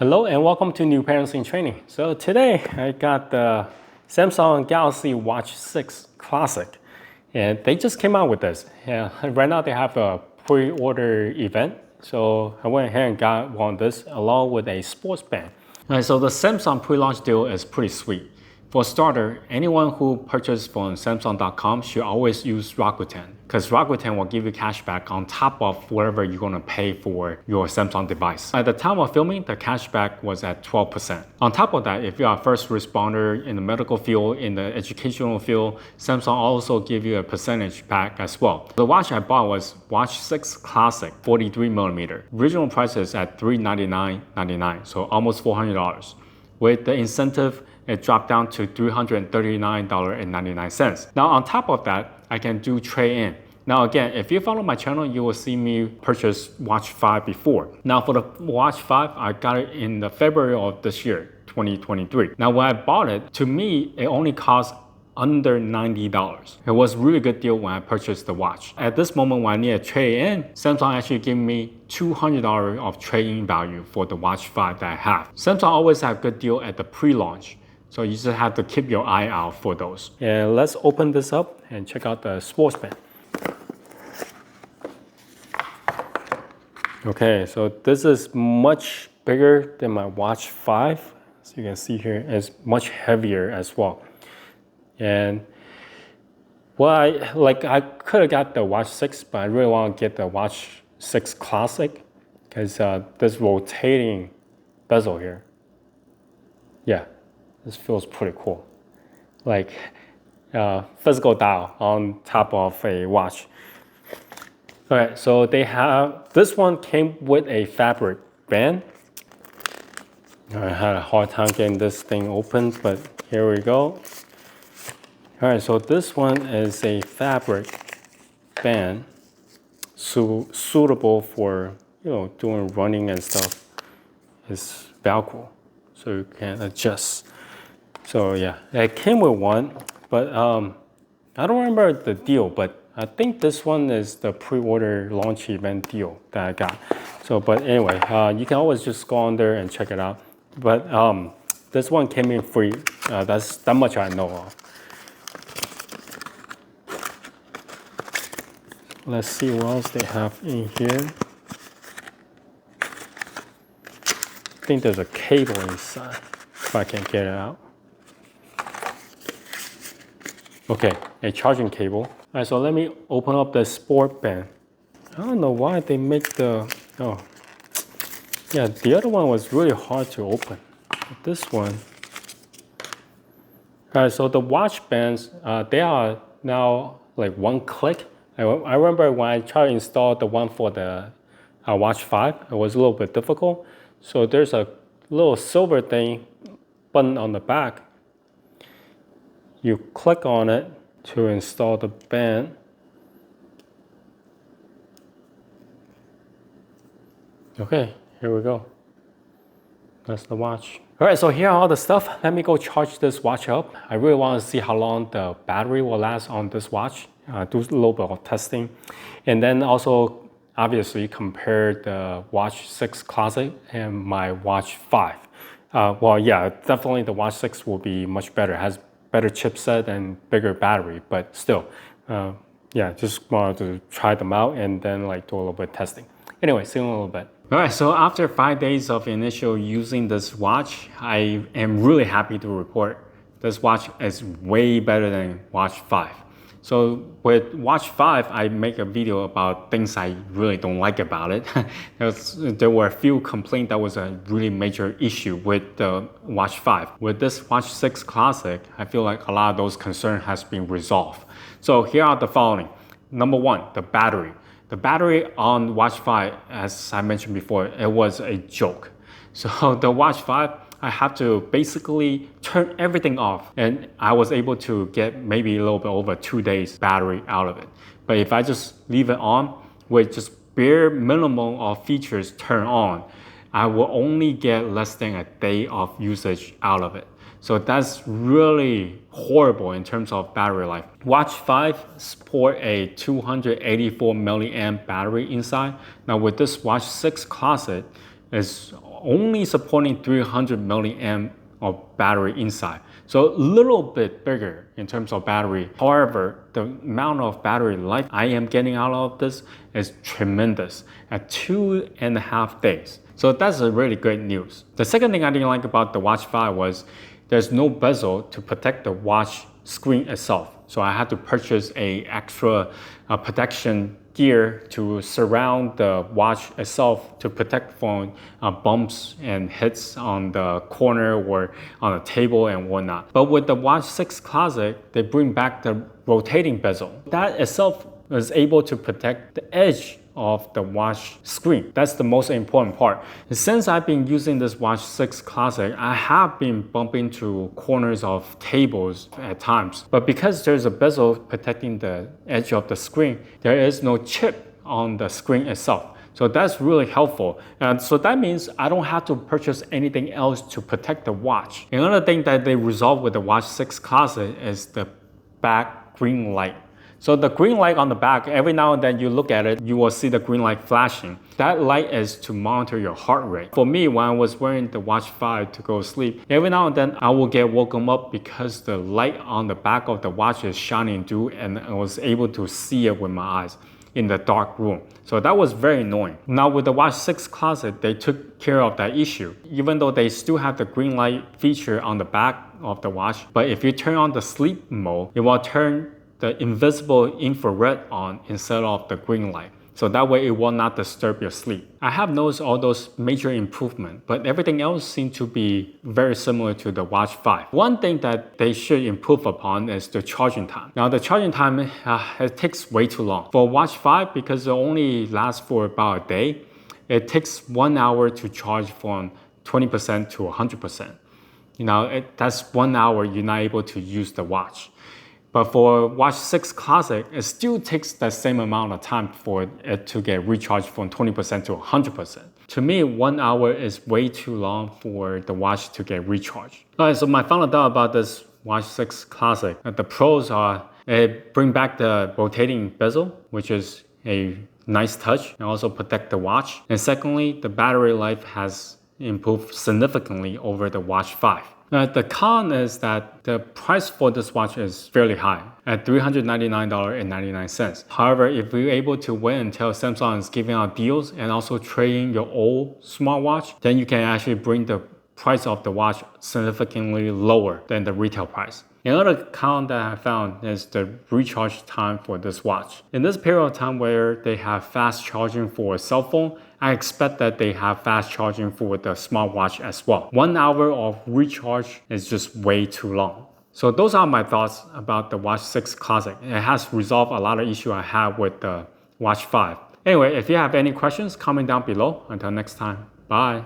Hello and welcome to New Parents in Training. So today I got the Samsung Galaxy Watch 6 Classic and they just came out with this. Yeah, right now they have a pre-order event. So I went ahead and got one of this along with a sports band. All right, so the Samsung pre-launch deal is pretty sweet. For a starter, anyone who purchases from Samsung.com should always use Rakuten because Rakuten will give you cash back on top of whatever you're going to pay for your Samsung device. At the time of filming, the cashback was at 12%. On top of that, if you're a first responder in the medical field, in the educational field, Samsung also give you a percentage back as well. The watch I bought was Watch 6 Classic 43mm. Original price is at $399.99, so almost $400. With the incentive, it dropped down to $339.99. Now on top of that, I can do trade-in. Now again, if you follow my channel, you will see me purchase Watch 5 before. Now for the Watch 5, I got it in the February of this year, 2023. Now when I bought it, to me, it only cost under $90. It was a really good deal when I purchased the watch. At this moment when I need a trade-in, Samsung actually gave me $200 of trade-in value for the Watch 5 that I have. Samsung always have good deal at the pre-launch. So you just have to keep your eye out for those. And let's open this up and check out the sports band. Okay, so this is much bigger than my Watch 5. As you can see here, it's much heavier as well. And well, I could have got the Watch 6, but I really want to get the Watch 6 Classic because this rotating bezel here. Yeah. This feels pretty cool. Like physical dial on top of a watch. All right, so they have, this one came with a fabric band. I had a hard time getting this thing open, but here we go. All right, so this one is a fabric band suitable for, doing running and stuff. It's Velcro, so you can adjust. So yeah, it came with one, but I don't remember the deal, but I think this one is the pre-order launch event deal that I got. So, but anyway, you can always just go on there and check it out. But this one came in free. That's that much I know of. Let's see what else they have in here. I think there's a cable inside, if I can get it out. Okay, a charging cable. All right, so let me open up the sport band. I don't know why they make the, yeah, the other one was really hard to open. But this one. All right, so the watch bands, they are now like one click. I remember when I tried to install the one for the Watch 5, it was a little bit difficult. So there's a little silver thing button on the back. You click on it to install the band. Okay, here we go. That's the watch. All right, so here are all the stuff. Let me go charge this watch up. I really want to see how long the battery will last on this watch. Do a little bit of testing. And then also, obviously, compare the Watch 6 Classic and my Watch 5. Well, yeah, definitely the Watch 6 will be much better. It has better chipset and bigger battery, but still, yeah, just wanted to try them out and then like do a little bit of testing. Anyway, see you in a little bit. All right, so after 5 days of initial using this watch, I am really happy to report this watch is way better than Watch 5. So with Watch 5, I make a video about things I really don't like about it. There were a few complaints that was a really major issue with the Watch 5. With this Watch 6 Classic, I feel like a lot of those concerns has been resolved. So here are the following. Number one, the battery. The battery on Watch 5, as I mentioned before, it was a joke. So the Watch 5, I have to basically turn everything off, and I was able to get maybe a little bit over 2 days battery out of it. But if I just leave it on with just bare minimum of features turned on, I will only get less than a day of usage out of it. So that's really horrible in terms of battery life. Watch 5 support a 284 milliamp battery inside. Now with this Watch 6 Classic, it's only supporting 300 milliamp of battery inside. So a little bit bigger in terms of battery. However, the amount of battery life I am getting out of this is tremendous at 2.5 days. So that's a really great news. The second thing I didn't like about the Watch 5 was there's no bezel to protect the watch screen itself. So I had to purchase a extra protection gear to surround the watch itself to protect from bumps and hits on the corner or on the table and whatnot. But with the Watch 6 Classic, they bring back the rotating bezel. That itself is able to protect the edge of the watch screen. That's the most important part. Since I've been using this Watch 6 Classic, I have been bumping to corners of tables at times. But because there's a bezel protecting the edge of the screen, there is no chip on the screen itself. So that's really helpful. And so that means I don't have to purchase anything else to protect the watch. Another thing that they resolved with the Watch 6 Classic is the back green light. So the green light on the back, every now and then you look at it, you will see the green light flashing. That light is to monitor your heart rate. For me, when I was wearing the Watch 5 to go to sleep, every now and then I will get woken up because the light on the back of the watch is shining through and I was able to see it with my eyes in the dark room. So that was very annoying. Now with the Watch 6 Classic, they took care of that issue. Even though they still have the green light feature on the back of the watch, but if you turn on the sleep mode, it will turn the invisible infrared on instead of the green light. So that way it will not disturb your sleep. I have noticed all those major improvements, but everything else seems to be very similar to the Watch 5. One thing that they should improve upon is the charging time. Now the charging time, it takes way too long. For Watch 5, because it only lasts for about a day, it takes 1 hour to charge from 20% to 100%. That's 1 hour you're not able to use the watch. But for Watch 6 Classic, it still takes the same amount of time for it to get recharged from 20% to 100%. To me, 1 hour is way too long for the watch to get recharged. Alright, so my final thought about this Watch 6 Classic. The pros are it bring back the rotating bezel, which is a nice touch, and also protect the watch. And secondly, the battery life has improved significantly over the Watch 5. The con is that the price for this watch is fairly high at $399.99. However, if you're able to wait until Samsung is giving out deals and also trading your old smartwatch, then you can actually bring the price of the watch significantly lower than the retail price. Another con that I found is the recharge time for this watch. In this period of time where they have fast charging for a cell phone, I expect that they have fast charging for the smartwatch as well. 1 hour of recharge is just way too long. So those are my thoughts about the Watch 6 Classic. It has resolved a lot of issues I have with the Watch 5. Anyway, if you have any questions, comment down below. Until next time, bye.